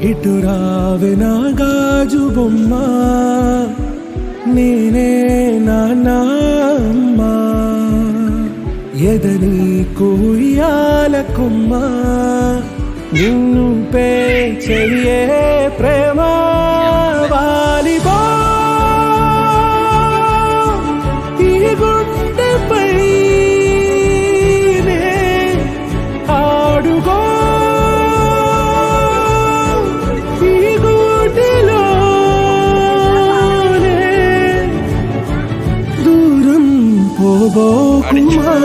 ఇటు రావే నా గాజు బొమ్మ, నేనే నాన్న అమ్మ, ఎదని కుయ్యాల కొమ్మ, నిన్ను పే చెయ్యే ప్రేమ వాలిబా ఈ గుండెపై ఆడుగో ఈ గుడిలోనే దూరం పోబోకుమా.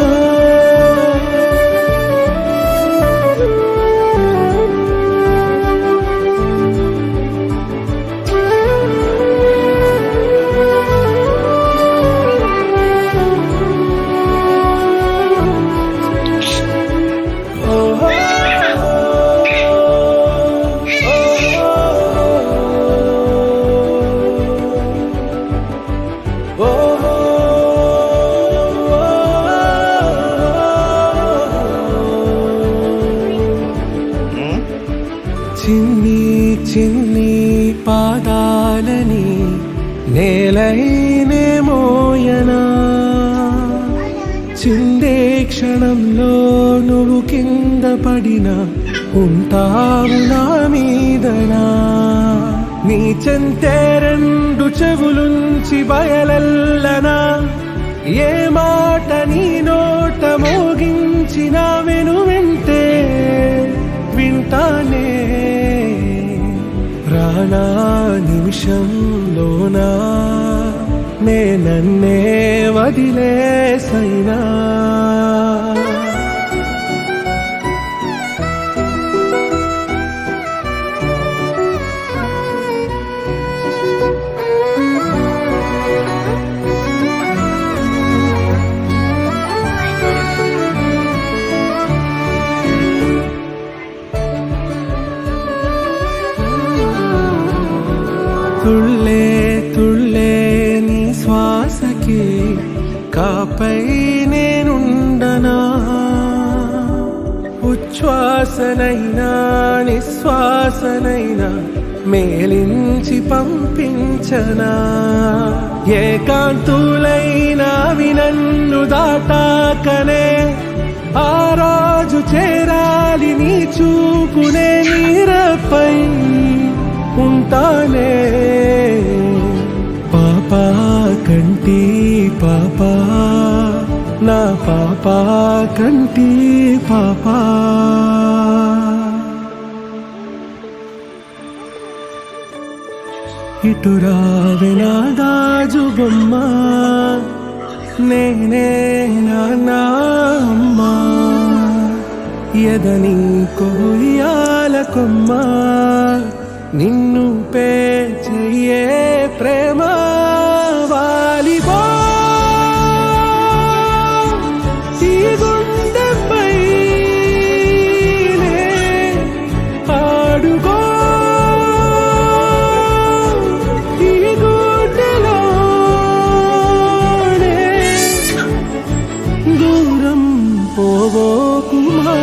చిన్ని చిన్ని పాదాలని నేలైనే మోయనా, చిందే క్షణంలో నువ్వు కింద పడినా ఉంటావు నా మీదనా. నీ చెంతే రెండు చెవులుంచి బయలెల్లనా, ఏ మాట నీ నోట మోగించిన వెను వింటే వింటానే. ప్రాణా నిమిషంలోనా నే నన్నే వదిలేసైనా. తుళ్ళే తుళ్ళే నీ శ్వాసకి కాపై నేనుండనా, ఉచ్ఛ్వాసనైనా నిశ్వాసనైనా మేలించి పంపించనా. ఏకాంతులైనా నన్ను దాటాకనే ఆ రోజు చేరాలి నీ చూపునే నీరపై ఉంటానే. పాపా కంటి పాపా నా పాపా కంటి పాపా. ఇటు రావే నా గాజు బొమ్మ, నేనే నాన్న అమ్మ, ఎదని కొయ్యాల కొమ్మ, నిన్ను పే చెయ్యే ప్రేమ వాలిబా ఈ గుండెపై ఆడుగో ఈ గుడిలోనే దూరం పోబోకుమా.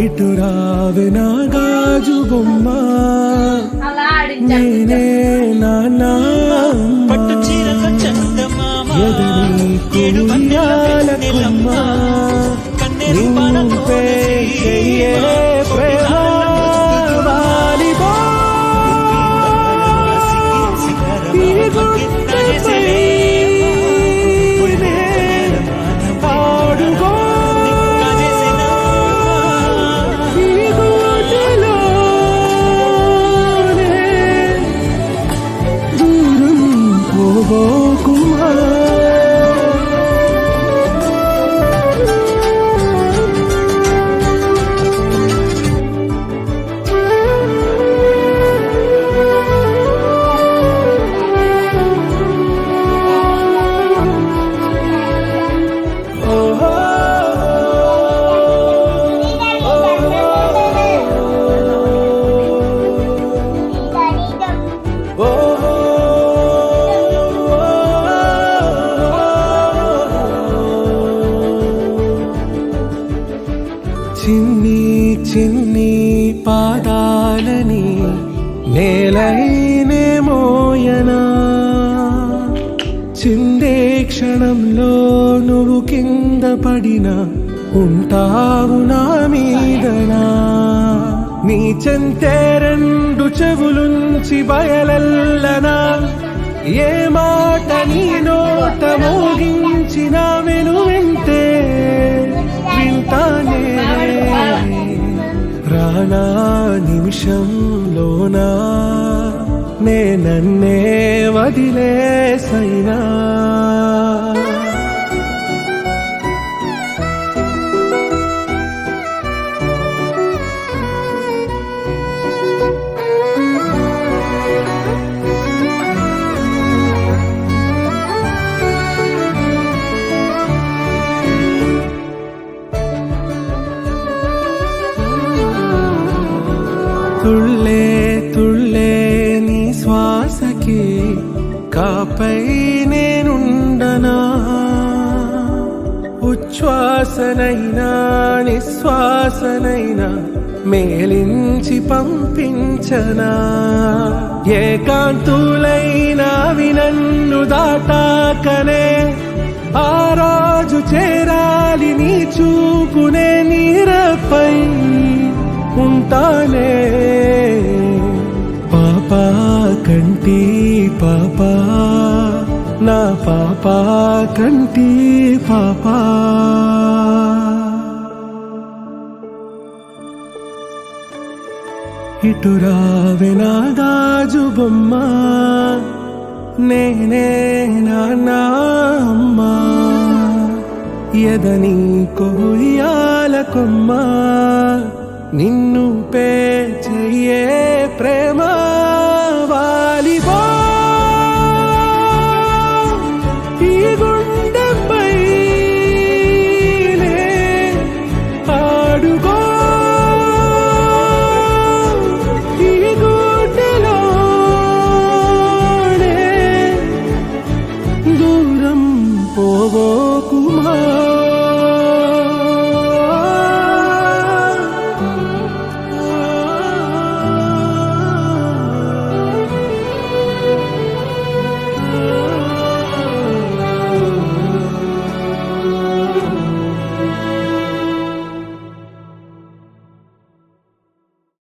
ఇటు రావే నా గాజు బొమ్మ, నేనే నాన్న ఎదని కుయ్యాల కొమ్మ, నిన్ను పే చెయ్యే ప్రేమ వాలిబా ఈ గుండెపై ఆడుగో ఈ గుడిలోనే చిన్ని చిన్ని పాదాలని నేలైనే మోయనా, చిందే క్షణంలో నువ్వు కింద పడినా ఉంటావు నా మీదనా. నీ చెంతే రెండు చెవులుంచి బయలెల్లనా, ఏ మాట నీ నోట మోగించిన వెనువెంటే వింటానే. రానా నిమిషంలోనా నే నన్నే వదిలేసైనా. తుళ్ళే తుళ్ళే నీ శ్వాసకి కాపై నేనుండనా, ఉచ్ఛ్వాసనైనా నిశ్వాసనైనా మేలించి పంపించనా. ఏకాంతులైనవి నన్ను దాటాకనే ఆ రాజు చేరాలి నీ చూపునే నీరపై ఉంటానే. పాపా కంటి పాపా నా పాపా కంటి పాపా. ఇటు రావే నా గాజు బొమ్మ, నేనే నాన్న అమ్మా, ఎదని కొయ్యాల కొమ్మ నిన్ను పే చెయ్యే ప్రేమ.